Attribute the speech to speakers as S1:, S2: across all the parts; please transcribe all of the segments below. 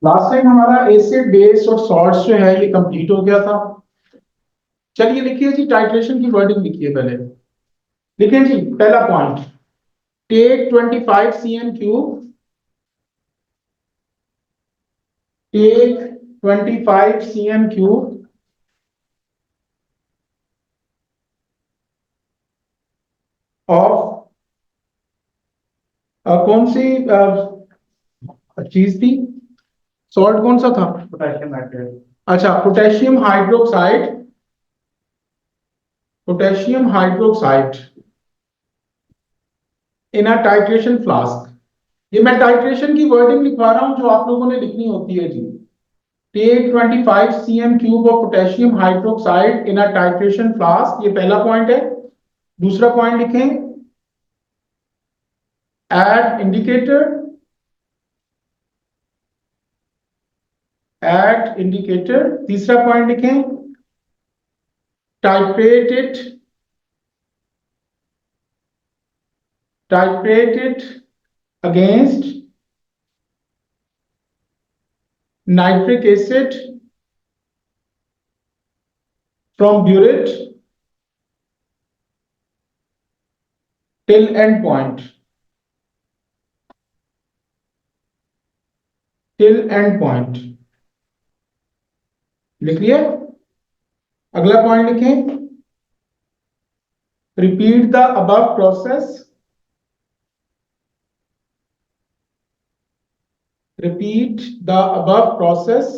S1: Last time हमारा acid base और salts जो है ये कंप्लीट हो गया था। चलिए लिखिए जी, टाइट्रेशन की वर्डिंग लिखिए पहले। लिखें जी, पहला point, take 25 cm cube, take 25 cm cube of कौन सी चीज थी, सॉल्ट कौन सा था? Potassium hydroxide. अच्छा, potassium hydroxide, potassium hydroxide in a titration flask. ये मैं टाइट्रेशन की वर्डिंग लिखवा रहा हूं जो आप लोगों ने लिखनी होती है जी। Take 25 cm cube of potassium hydroxide in a titration flask, ये पहला पॉइंट है। दूसरा पॉइंट लिखें, एड इंडिकेटर, एड इंडिकेटर। तीसरा पॉइंट लिखें, titrate it, titrate it against nitric acid from burette till end point, till end point। लिख लिया? अगला पॉइंट लिखें, repeat the above process, repeat the above process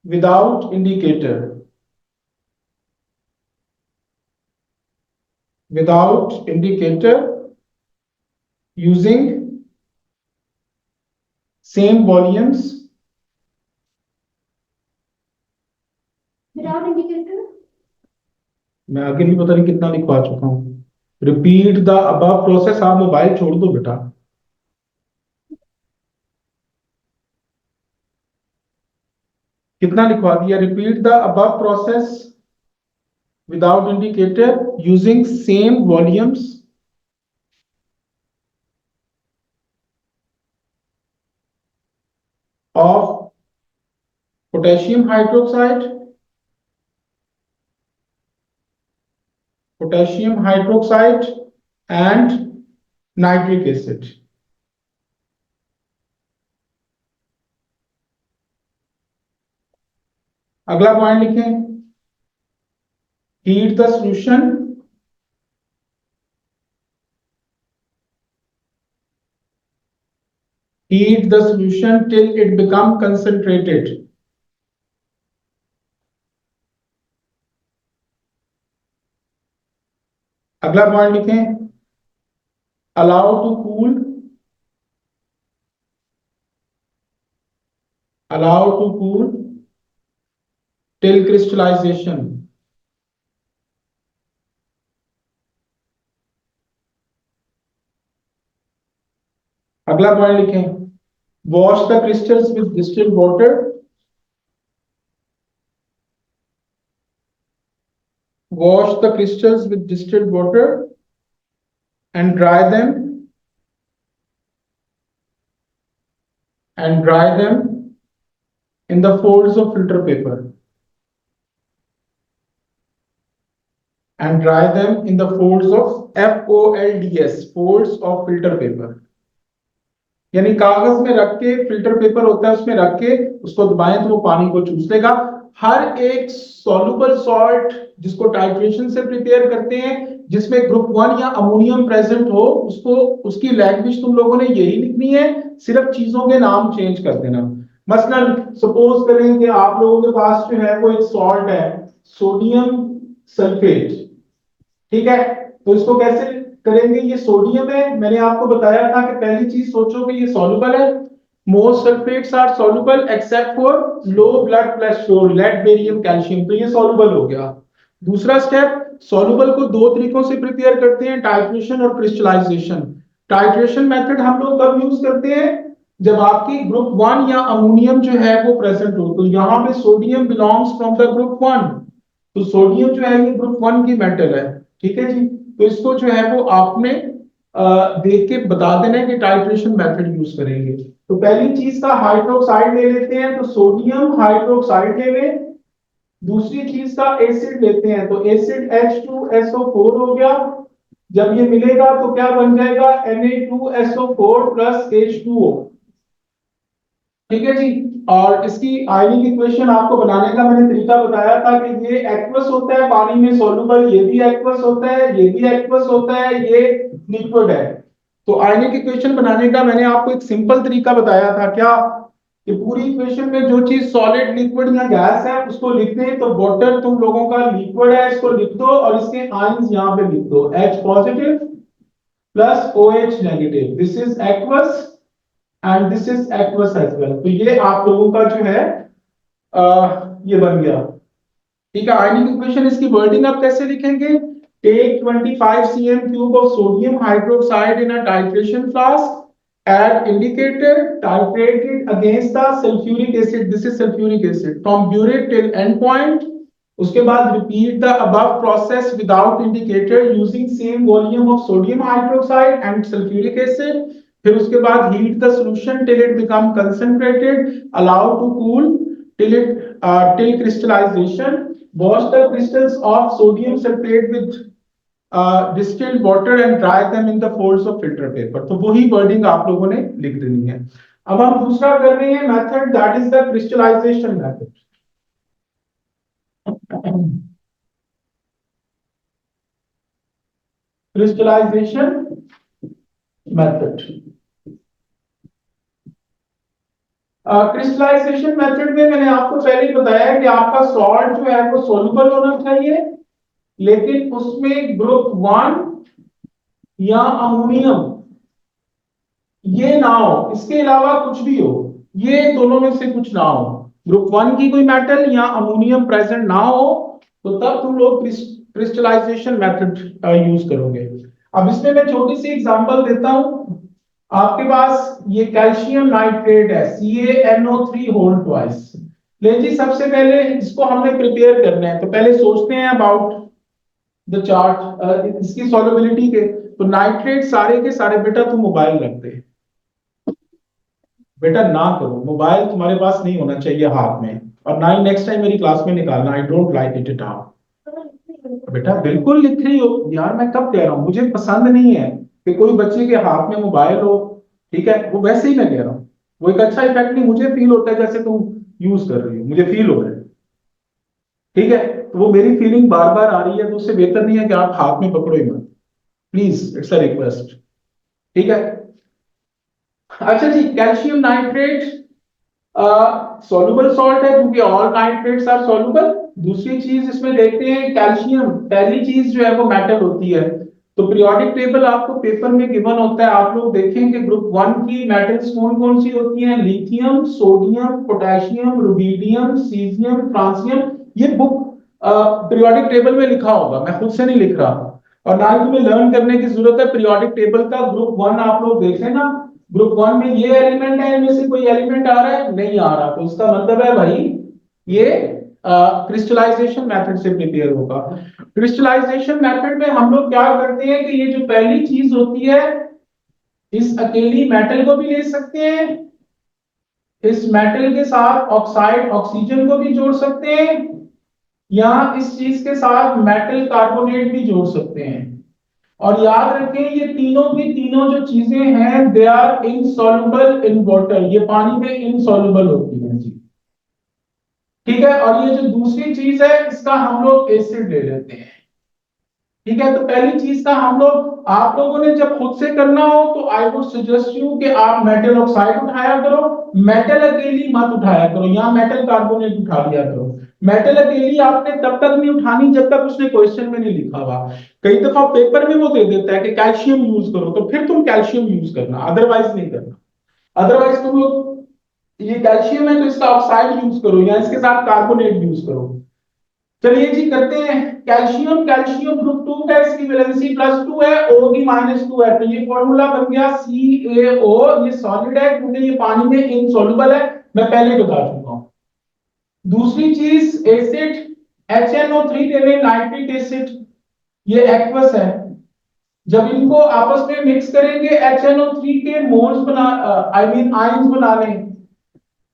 S1: without indicator, without indicator using same volumes, without indicator मैं आगे भी पता नहीं कितना लिखवा चुका हूं। रिपीट द अबव प्रोसेस, आप मोबाइल छोड़ दो बेटा। कितना लिखवा दिया? Repeat the above process without indicator using same volumes of potassium hydroxide, potassium hydroxide and nitric acid। अगला पॉइंट लिखें, heat the solution, heat the solution till it become concentrated। अगला पॉइंट लिखें, allow to cool, allow to cool till crystallization। अगला point लिखें, wash the crystals with distilled water, wash the crystals with distilled water and dry them, and dry them in the folds of filter paper, and dry them in the folds of FOLDS, folds of filter paper। यानी कागज में रख के, filter paper होता है उसमें रख के उसको दबाएं तो वो पानी को चूस लेगा। हर एक सॉल्युबल सॉल्ट जिसको टाइट्रेशन से प्रिपेयर करते हैं जिसमें ग्रुप 1 या अमोनियम प्रेजेंट हो, उसको उसकी लैंग्वेज तुम लोगों ने यही लिखनी है, सिर्फ चीजों के नाम चेंज कर देना। मसलन सपोज करें कि आप लोगों के पास जो है वो एक सॉल्ट है, सोडियम सल्फेट, ठीक है, तो इसको कैसे करेंगे? ये सोडियम है, मैंने आपको बताया था कि पहली चीज सोचो कि ये सॉल्युबल है। Most sulphates are soluble except for low blood pressure, lead barium calcium, तो ये सॉल्युबल हो गया। दूसरा स्टेप, सॉल्युबल को दो तरीकों से प्रिपेयर करते हैं, टाइट्रेशन और क्रिस्टलाइजेशन। टाइट्रेशन मेथड हम लोग कब यूज करते हैं? जब आपकी ग्रुप 1 या अमोनियम जो है वो प्रेजेंट हो। तो यहाँ पे sodium belongs from the group 1, तो सोडियम जो है ये ग्रुप 1 की मेटल है, ठीक है जी। तो इसको जो है वो आपने देख के बता देना है कि टाइट्रेशन मेथड यूज करेंगे। तो पहली चीज का हाइड्रोक्साइड ले लेते हैं, तो सोडियम हाइड्रोक्साइड ले लें। दूसरी चीज का एसिड लेते हैं, तो एसिड H2SO4 हो गया। जब ये मिलेगा तो क्या बन जाएगा, Na2SO4 प्लस H2O। ठीक है जी। और इसकी आयनिक इक्वेशन आपको बनाने का मैंने तरीका बताया था कि ये एक्वस होता है पानी में सोलुबल, ये भी एक्वस होता है, ये भी एक्वस होता है, ये लिक्विड है। तो आयनिक इक्वेशन बनाने का मैंने आपको एक सिंपल तरीका बताया था क्या, कि पूरी इक्वेशन में जो चीज सॉलिड लिक्विड या गैस है उसको लिखते हैं, तो वाटर तुम लोगों का लिक्विड है, इसको लिख दो और इसके आयंस यहाँ पे लिख दो, H positive plus OH negative, this is aqueous and this is aqueous as well. तो ये आप लोगों का जो है ये बन गया। ठीक है, आयनिक इक्वेशन इसकी वर्डिंग आप कैसे लिखेंगे, take 25 cm cube of sodium hydroxide in a titration flask, add indicator, titrate it against the sulfuric acid, this is sulfuric acid, from burette till end point। उसके बाद repeat the above process without indicator using same volume of sodium hydroxide and sulfuric acid। फिर उसके बाद heat the solution till it become concentrated, allow to cool till crystallization, wash the crystals of sodium sulfate with distilled water and dry them in the folds of filter paper। तो वही wording आप लोगों ने लिख देनी है। अब हम दूसरा कर रहे हैं method, that is the crystallisation method. Crystallisation method, crystallisation method में मैंने आपको पहले ही बताया है कि आपका सॉल्ट जो है वो सोलुबल होना चाहिए, लेकिन उसमें ग्रुप 1 या अमोनियम ये ना हो, इसके अलावा कुछ भी हो, ये दोनों में से कुछ ना हो, ग्रुप 1 की कोई मेटल या अमोनियम प्रेजेंट ना हो, तो तब तुम लोग क्रिस्टलाइजेशन मेथड यूज करोगे। अब इसमें मैं छोटी सी एग्जांपल देता हूं। आपके पास ये कैल्शियम नाइट्रेट है, CaNO3 होल ट्वाइस। ले जी, सबसे पहले इसको हमने प्रिपेयर करना है, तो पहले सोचते हैं अबाउट द चार्ट इसकी सॉल्युबिलिटी के। तो नाइट्रेट सारे के सारे, बेटा तुम मोबाइल रखते हैं, बेटा ना करो, मोबाइल तुम्हारे पास नहीं होना चाहिए हाथ में, और ना ही नेक्स्ट टाइम मेरी क्लास में निकालना, I don't like it at all. बेटा बिल्कुल लिख रही हो यार, मैं कब कह रहा हूँ, मुझे पसंद नहीं है कि कोई बच्चे के हाथ में मोबाइल हो। ठीक है, वो वैसे ही मैं कह रहा हूँ, वो एक अच्छा इफेक्ट नहीं, मुझे फील होता है जैसे तुम यूज कर रही हो, मुझे फील हो रहा है। ठीक है, तो वो मेरी फीलिंग बार बार आ रही है, तो उससे बेहतर नहीं है कि आप हाथ में पकड़ो ही मत, प्लीज, इट्स अ रिक्वेस्ट। ठीक है, अच्छा जी, कैल्शियम नाइट्रेट सॉल्युबल सॉल्ट है क्योंकि ऑल नाइट्रेट्स आर सॉल्युबल। दूसरी चीज इसमें देखते हैं, कैल्शियम पहली चीज जो है वो मेटल होती है। तो पीरियोडिक टेबल आपको पेपर में गिवन होता है, आप लोग देखेंगे ग्रुप 1 की मेटल्स कौन कौन सी होती हैं, lithium, sodium, potassium, rubidium, caesium, francium. ये बुक पीरियोडिक टेबल में लिखा होगा, मैं खुद से नहीं लिख रहा, और ना ही तुम्हें लर्न करने की जरूरत है। पीरियोडिक टेबल का ग्रुप 1 आप लोग देखें ना, ग्रुप 1 में ये एलिमेंट है, इनमें से कोई एलिमेंट आ रहा है, नहीं आ रहा, तो इसका मतलब है भाई ये क्रिस्टलाइजेशन मेथड से प्रिपेयर होगा। क्रिस्टलाइजेशन मेथड में हम लोग क्या करते हैं कि ये जो पहली चीज होती है, इस अकेली मेटल को भी ले सकते हैं, इस मेटल के साथ ऑक्साइड ऑक्सीजन को भी जोड़ सकते हैं, या इस चीज के साथ मेटल कार्बोनेट भी जोड़ सकते हैं। और याद रखें ये तीनों की तीनों जो चीजें हैं, they are insoluble in water, ये पानी में इनसॉल्युबल होती हैं जी। ठीक है, और ये जो दूसरी चीज है इसका हम लोग एसिड ले लेते हैं। ठीक है, तो पहली चीज का हम लोग, आप लोगों ने जब खुद से करना हो तो आई वुड सजेस्ट यू कि आप मेटल ऑक्साइड उठाया करो, मेटल अकेली मत उठाया करो, या मेटल कार्बोनेट उठा लिया करो। मेटल अकेली आपने तब तक नहीं उठानी जब तक उसने क्वेश्चन में नहीं लिखा हुआ। कई दफा पेपर में वो दे देता है कि कैल्शियम यूज करो, तो फिर तुम कैल्शियम यूज करना, अदरवाइज नहीं करना। अदरवाइज तुम लोग, ये कैल्शियम है तो इसका ऑक्साइड यूज करो या इसके साथ कार्बोनेट यूज करो। चलिए जी करते हैं, कैल्शियम, कैल्शियम ग्रुप 2 का, इसकी वैलेंसी +2 है, O की -2 है, तो ये फॉर्मूला बन गया CaO। ये सॉलिड है क्योंकि ये पानी में इनसॉल्युबल है, मैं पहले बता चुका हूं। दूसरी चीज एसिड, HNO3 ले लें, नाइट्रिक एसिड, ये एक्वस है। जब इनको आपस में मिक्स करेंगे HNO3 के मोल्स बना आई मीन आयंस बना लें,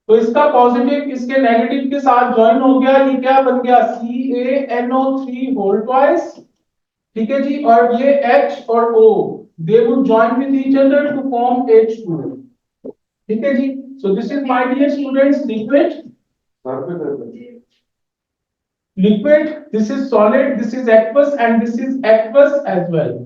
S1: तो इसका पॉजिटिव इसके नेगेटिव के साथ ज्वाइन हो गया, ये क्या बन गया CaNO3 होल ट्वाइस। ठीक है जी, और ये H और O they would join with each other to form H2। ठीक है जी, so this is my dear students liquid, liquid, this is solid, this is aqueous and this is aqueous as well.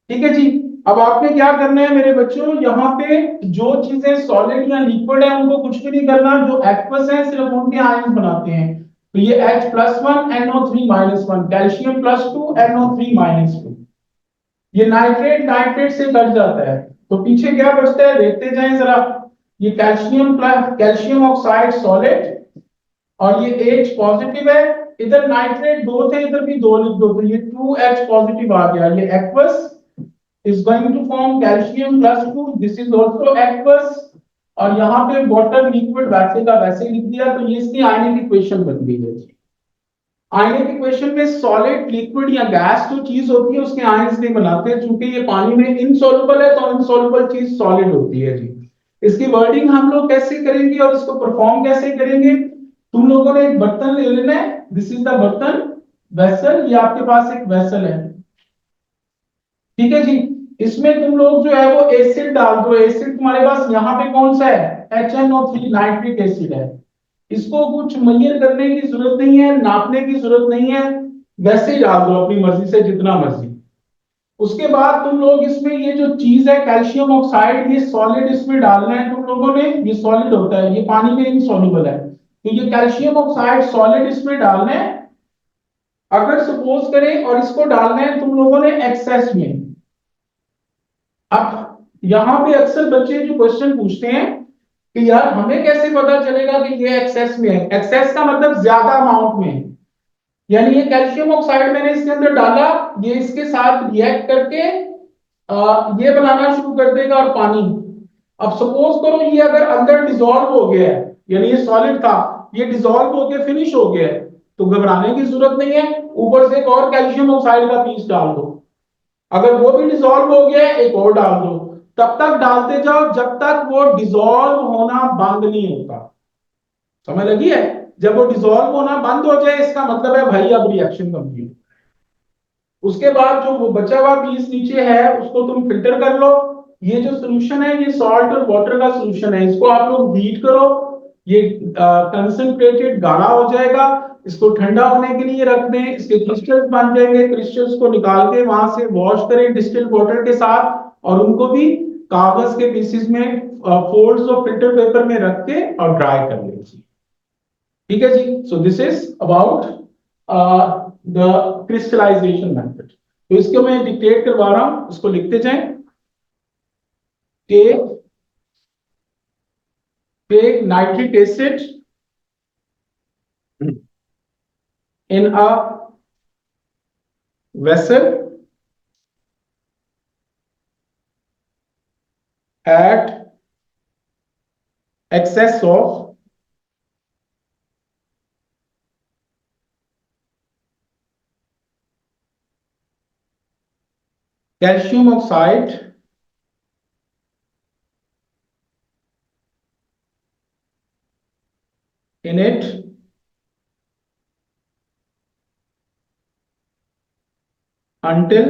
S1: ठीक है जी, अब आपने क्या करना है मेरे बच्चों, यहाँ पे जो चीजें सॉलिड या लिक्विड है उनको कुछ भी नहीं करना, जो एक्वस है सिर्फ उनके आयन बनाते हैं। तो ये H+1 NO3-1, कैल्शियम +2 NO3-2, ये नाइट्रेट नाइट्रेट से कट जाता है, तो पीछे क्या बचता है देखते जाएं जरा। ये calcium plus calcium oxide solid, और ये H पॉजिटिव है, इधर नाइट्रेट दो थे इधर भी दो लिख दो, तो ये 2H पॉजिटिव आ गया, ये aqueous is going to form calcium +2, this is also aqueous, और यहाँ पे वाटर लिक्विड वैसे का वैसे लिख दिया, तो ये इसकी आयनिक इक्वेशन बन गई है। आयनिक इक्वेशन में सॉलिड लिक्विड या गैस जो चीज होती है उसके आयंस नहीं बनाते हैं, चूंकि ये पानी में इनसॉल्युबल है तो इनसॉल्युबल चीज सॉलिड होती है जी। इसकी वर्डिंग हम लोग कैसे करेंगे और इसको परफॉर्म कैसे करेंगे, तुम लोगों ने एक बर्तन ले लेना है, दिस इज द बर्तन वेसल, ये आपके पास एक वेसल है। ठीक है जी, इसमें तुम लोग जो है वो एसिड डाल दो, एसिड तुम्हारे पास यहाँ पे कौन सा है HNO3 नाइट्रिक एसिड है, इसको कुछ मेजर करने की जरूरत नहीं है, नापने की जरूरत नहीं है, वैसे ही डाल दो अपनी मर्जी से जितना मर्जी। उसके बाद तुम लोग इसमें ये जो चीज है कैल्शियम ऑक्साइड, ये सॉलिड इसमें डालना है तुम लोगों ने, ये सॉलिड होता है, ये पानी में इनसॉल्युबल है, तो ये कैल्शियम ऑक्साइड सॉलिड इसमें डालना है। अगर सपोज करें और इसको डालना है तुम लोगों ने एक्सेस में। अब यहां पे अक्सर बच्चे जो क्वेश्चन पूछते हैं कि यार हमें कैसे पता चलेगा कि ये एक्सेस में है, एक्सेस का मतलब ज्यादा अमाउंट में है। यानी ये कैल्शियम ऑक्साइड मैंने इसके अंदर डाला, ये इसके साथ रिएक्ट करके ये बनाना शुरू कर देगा और पानी। अब सपोज करो ये अगर अंदर डिसॉल्व हो गया है, यानी ये सॉलिड था, ये डिसॉल्व होके फिनिश हो गया है, तो घबराने की जरूरत नहीं है, ऊपर से एक और कैल्शियम ऑक्साइड का पीस डाल दो। अगर वो भी डिसॉल्व हो गया एक और डाल दो, तब तक डालते जाओ जब तक वो डिसॉल्व होना बंद नहीं होता। समझ लगी है, जब वो डिसॉल्व होना बंद हो जाए इसका मतलब है भाई अब रिएक्शन कंप्लीट। उसके बाद जो वो बचा हुआ पीस नीचे है उसको तुम फिल्टर कर लो। ये जो सोल्यूशन है ये सॉल्ट और वाटर का सोल्यूशन है, इसको आप लोग बीट करो, ये कंसंट्रेटेड गाढ़ा हो जाएगा, इसको ठंडा होने के लिए रख दें, इसके क्रिस्टल्स बन जाएंगे, क्रिस्टल्स को निकाल के वहां से वॉश करें डिस्टिल्ड वाटर के साथ, और उनको भी कागज के पीसेस में फोल्ड्स और फिल्टर पेपर में रख के और ड्राई कर लीजिए। ठीक है जी, so this is about the crystallisation method. तो इसको मैं डिक्टेट करवा रहा हूं, इसको लिखते जाएं। Take nitric acid in a vessel, at excess of calcium oxide in it until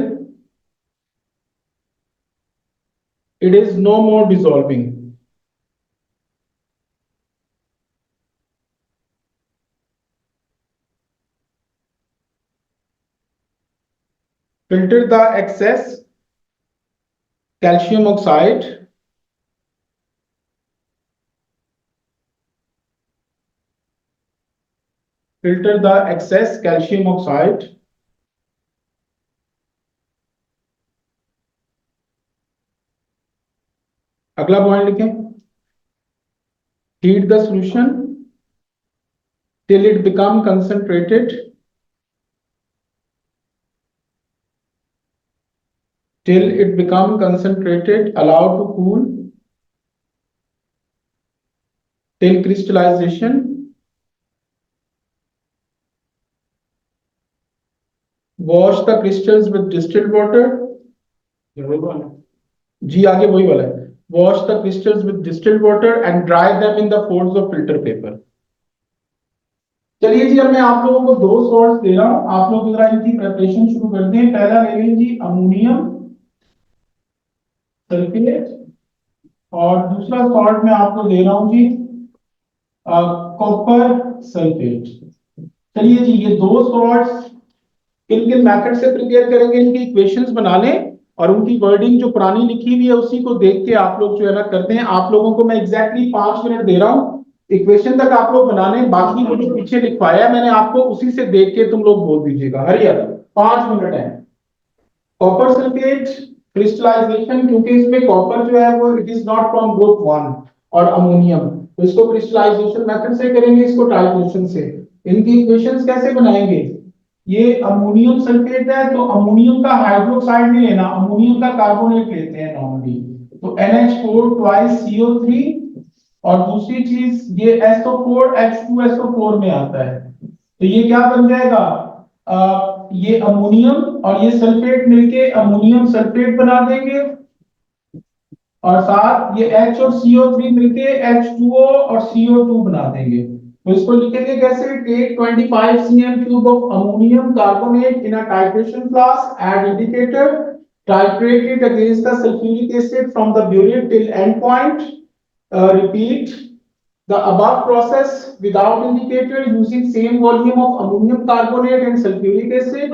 S1: it is no more dissolving. Filter the excess calcium oxide filter the excess calcium oxide अगला पॉइंट लिखें, heat the solution till it become concentrated, till it become concentrated, allow to cool till crystallization, wash the crystals with distilled water, जी आगे वही वाला है, wash the crystals with distilled water and dry them in the folds of filter paper. चलिए जी, अब मैं आप लोगों को दो सॉल्ट्स दे रहा हूं, आप लोग जरा इनकी प्रिपरेशन शुरू करते हैं। पहला ले लीजिए जी अमोनियम सल्फेट, और दूसरा सॉल्ट मैं आपको दे रहा हूं जी कॉपर सल्फेट। चलिए जी, ये दो सॉल्ट्स किन किन मेथड से प्रिपेयर करेंगे, इनकी इक्वेशंस बना लें और उनकी वर्डिंग जो पुरानी लिखी हुई है उसी को देख के आप लोग जो है ना करते हैं। आप लोगों को मैं एग्जैक्टली 5 मिनट दे रहा हूँ, इक्वेशन तक आप लोग बना लें, बाकी वो जो पीछे लिखवाया है मैंने आपको उसी से देख के तुम लोग बोल दीजिएगा। हरिया 5 मिनट है। कॉपर सल्फेट क्रिस्टलाइजेशन, क्योंकि इसमें कॉपर जो है वो it is not from group one, और अमोनियम, तो इसको क्रिस्टलाइजेशन मेथड से करेंगे, इसको टाइट्रेशन से। इनकी इक्वेशंस कैसे बनाएंगे, ये अमोनियम सल्फेट है तो अमोनियम का हाइड्रोक्साइड नहीं लेना, अमोनियम का कार्बोनेट लेते हैं नॉर्मली, तो NH4 ट्वाइस CO3, और दूसरी चीज ये SO4 H2SO4 में आता है, तो ये क्या बन जाएगा, ये अमोनियम और ये सल्फेट मिलके अमोनियम सल्फेट बना देंगे, और साथ ये H और CO3 मिलके H2O और CO2 बना देंगे। तो इसको लिखेंगे कैसे, take 25 cm cube of ammonium carbonate in a titration flask, add indicator, titrate it against the sulfuric acid from the burette till end point, repeat the above process without indicator using same volume of ammonium carbonate and sulfuric acid.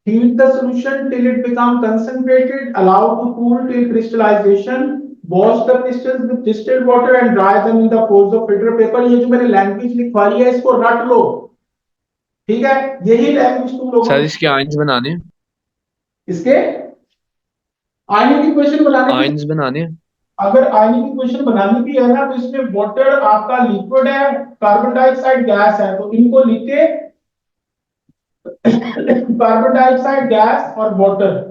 S1: Heat the solution till it become concentrated. Allow to cool till crystallization. Wash the crystals with distilled water and dry them in the folds of filter paper. ये जो मैंने language लिखवाई है इसको रट लो, ठीक है, यही लैंग्वेज तुम लोगों
S2: सर
S1: ने
S2: इसके आयंस बनाने
S1: इसके आयनिक इक्वेशन बनाने की,
S2: आयंस बनाने
S1: अगर आयनिक इक्वेशन बनानी भी है ना तो इसमें वाटर आपका लिक्विड है, कार्बन डाइऑक्साइड गैस है, तो इनको लिख के कार्बन डाइऑक्साइड गैस और वाटर,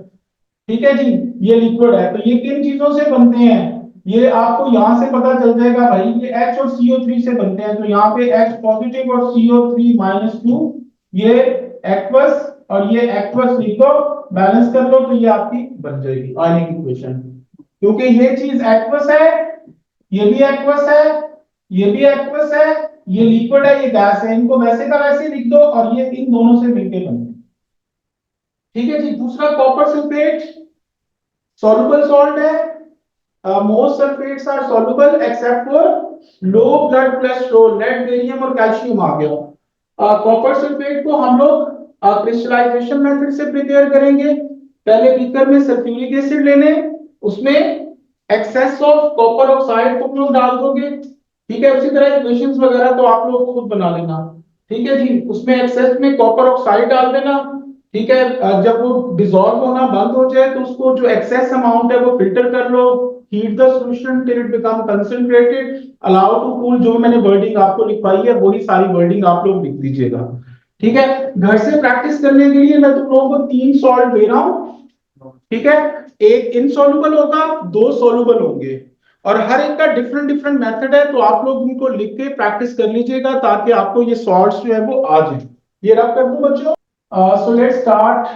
S1: ठीक है जी, ये लिक्विड है, तो ये किन चीजों से बनते हैं, ये आपको यहां से पता चल जाएगा भाई, ये H और CO3 से बनते हैं, तो यहाँ पे H पॉजिटिव और CO3-2, ये एक्वस और ये एक्वस लिखो, बैलेंस कर लो तो ये आपकी बन जाएगी आयनिक इक्वेशन। क्योंकि ये चीज एक्वस है, ये भी एक्वस है, ये भी एक्वस है, ये लिक्विड है, ये गैस है, इनको वैसे का वैसे लिख दो और ये इन दोनों से मिलकर बनते हैं। ठीक है जी, दूसरा कॉपर सल्फेट soluble salt है, most sulfates are soluble except for low blood cholesterol, lead, barium और कैल्शियम आ गया। कॉपर सल्फेट को हम लोग क्रिस्टलाइजेशन मेथड से प्रिपेयर करेंगे। पहले बीकर में सल्फ्यूरिक एसिड लेने, उसमें एक्सेस ऑफ कॉपर ऑक्साइड तुम लोग डाल दोगे, ठीक है, उसी तरह इक्वेशंस वगैरह तो आप लोग खुद बना लेना, ठीक है जी, उसमें एक्सेस में कॉपर ऑक्साइड डाल देना, ठीक है, जब वो डिसॉल्व होना बंद हो जाए तो उसको जो एक्सेस अमाउंट है वो फिल्टर कर लो, heat the solution till it become concentrated, allow to cool, जो मैंने वर्डिंग आपको लिखवाई है वही सारी वर्डिंग आप लोग लिख दीजिएगा, ठीक है। घर से प्रैक्टिस करने के लिए मैं तुम लोगों को 3 सॉल्ट दे रहा हूं, ठीक है, एक इनसॉल्युबल होगा, 2 सॉल्युबल होंगे, और हर एक का डिफरेंट डिफरेंट मेथड है, तो आप लोग इनको लिख के प्रैक्टिस कर लीजिएगा ताकि आपको ये सॉल्ट्स जो है वो आ जाए। ये रब कर दूं बच्चों। So let's start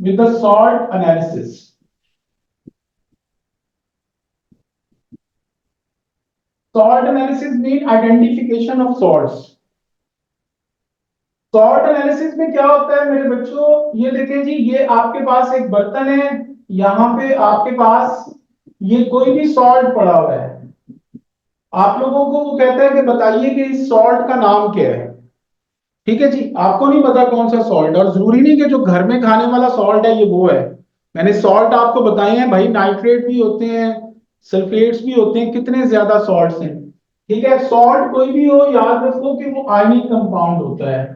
S1: with the salt analysis. Salt analysis mean identification of salts. Salt analysis में क्या होता है मेरे बच्चों, ये देखें जी, ये आपके पास एक बर्तन है, यहाँ पे आपके पास ये कोई भी सॉल्ट पड़ा हुआ है, आप लोगों को वो कहता है कि बताइए कि इस सॉल्ट का नाम क्या है, ठीक है जी, आपको नहीं पता कौन सा सॉल्ट, और जरूरी नहीं कि जो घर में खाने वाला सॉल्ट है ये वो है, मैंने सॉल्ट आपको बताए हैं भाई, नाइट्रेट भी होते हैं, सल्फेट्स भी होते हैं, कितने ज्यादा सॉल्ट्स हैं, ठीक है, सॉल्ट कोई भी हो याद रखो कि वो आयनिक कंपाउंड होता है,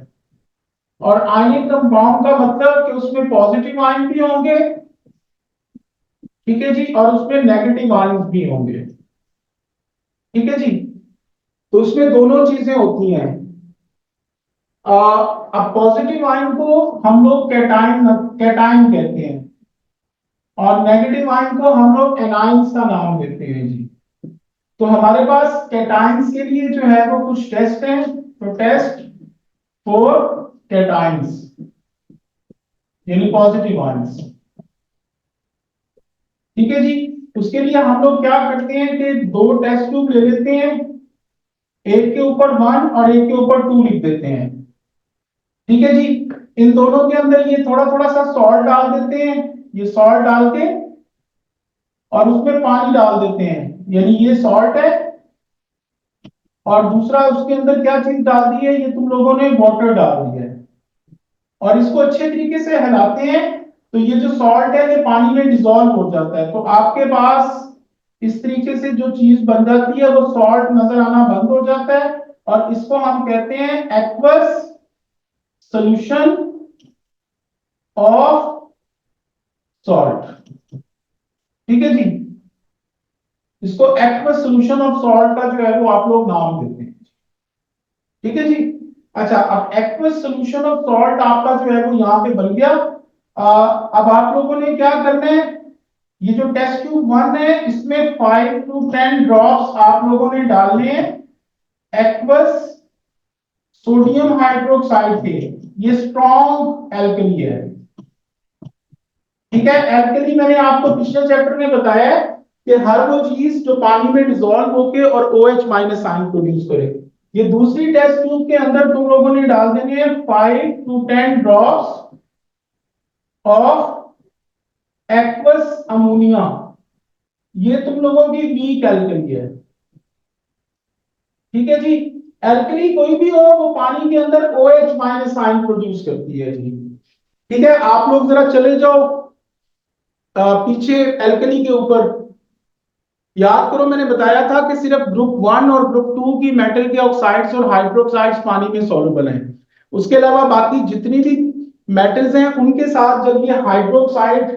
S1: और आयनिक कंपाउंड का मतलब कि उसमें पॉजिटिव आयन भी होंगे, ठीक है जी, और उसमें नेगेटिव आयन भी होंगे, ठीक है जी, तो उसमें दोनों चीजें होती हैं। अब पॉजिटिव आयन को हम लोग कैटाइन कैटाइन कहते हैं, और नेगेटिव आयन को हम लोग एनाइंस का नाम देते हैं जी। तो हमारे पास कैटाइंस के लिए जो है वो कुछ टेस्ट हैं, तो टेस्ट फॉर कैटाइंस, यानी पॉजिटिव आयंस। ठीक है जी। उसके लिए हम लोग क्या करते हैं कि दो टेस्ट ट्यूब ले लेते हैं, एक के ऊपर 1 और एक के ऊपर 2 लिख देते हैं। ठीक है जी। इन दोनों के अंदर ये थोड़ा थोड़ा सा सॉल्ट डाल देते हैं, ये सॉल्ट डाल के और उसमें पानी डाल देते हैं, यानी ये सॉल्ट है और दूसरा उसके अंदर क्या चीज डाल दी है, ये तुम लोगों ने वाटर डाल दिया है और इसको अच्छे तरीके से हिलाते हैं तो ये जो सॉल्ट है ये पानी में डिसॉल्व हो जाता है। तो आपके पास इस तरीके से जो चीज बन जाती है वो सॉल्ट नजर आना बंद हो जाता है और इसको हम कहते हैं एक्वस सॉल्यूशन ऑफ सॉल्ट। ठीक है जी। इसको एक्वस सॉल्यूशन ऑफ सॉल्ट का जो है वो आप लोग नाम देते हैं। ठीक है जी। अच्छा, अब एक्वस सॉल्यूशन ऑफ सॉल्ट आपका जो है वो यहां पे बन गया। अब आप लोगों ने क्या करना है, ये जो टेस्ट ट्यूब 1 है इसमें 5 to 10 ड्रॉप्स आप लोगों ने डालने हैं एक्वस सोडियम हाइड्रोक्साइड के। ये स्ट्रॉन्ग एल्कली है। ठीक है, एल्कली मैंने आपको पिछले चैप्टर में बताया है कि हर वो चीज जो पानी में डिसॉल्व होके और OH माइनस आयन प्रोड्यूस करे। ये दूसरी टेस्ट ट्यूब के अंदर तुम लोगों ने डाल देने हैं 5 to 10 drops of aqueous ammonia. ये तुम लोगों की वीक एल्कली है। ठीक है जी। एल्कली कोई भी हो वो पानी के अंदर OH माइनस आयन प्रोड्यूस करती है जी। ठीक है, आप लोग जरा चले जाओ पीछे एल्कली के ऊपर। याद करो मैंने बताया था कि सिर्फ ग्रुप 1 और ग्रुप 2 की मेटल के ऑक्साइड्स और हाइड्रोक्साइड्स पानी में सॉल्युबल हैं। उसके अलावा बाकी जितनी भी मेटल्स हैं उनके साथ जब ये हाइड्रोक्साइड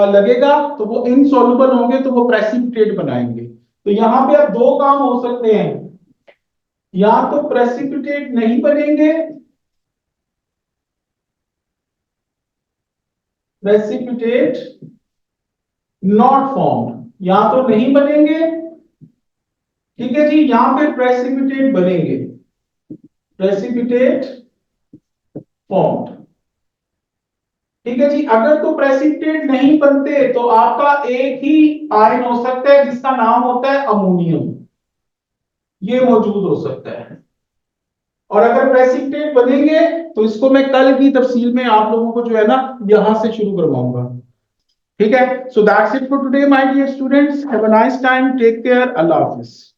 S1: लगेगा तो वो इनसॉल्युबल होंगे, तो वो प्रेसिपिटेट बनाएंगे। तो यहाँ पे अब दो काम हो सकते हैं, या तो प्रेसिपिटेट नहीं बनेंगे, प्रेसिपिटेट नॉट फॉर्म्ड, या तो नहीं बनेंगे। ठीक है जी, यहां पे प्रेसिपिटेट बनेंगे, प्रेसिपिटेट फॉर्म्ड। ठीक है जी। अगर तो प्रेसिपिटेट नहीं बनते तो आपका एक ही आयन हो सकता है जिसका नाम होता है अमोनियम, ये मौजूद हो सकता है। और अगर प्रेसिपिटेट बनेंगे तो इसको मैं कल की तफसील में आप लोगों को जो है ना यहां से शुरू करवाऊंगा। ठीक है, so that's it for today my dear students, have a nice time, take care, अल्लाह हाफिज।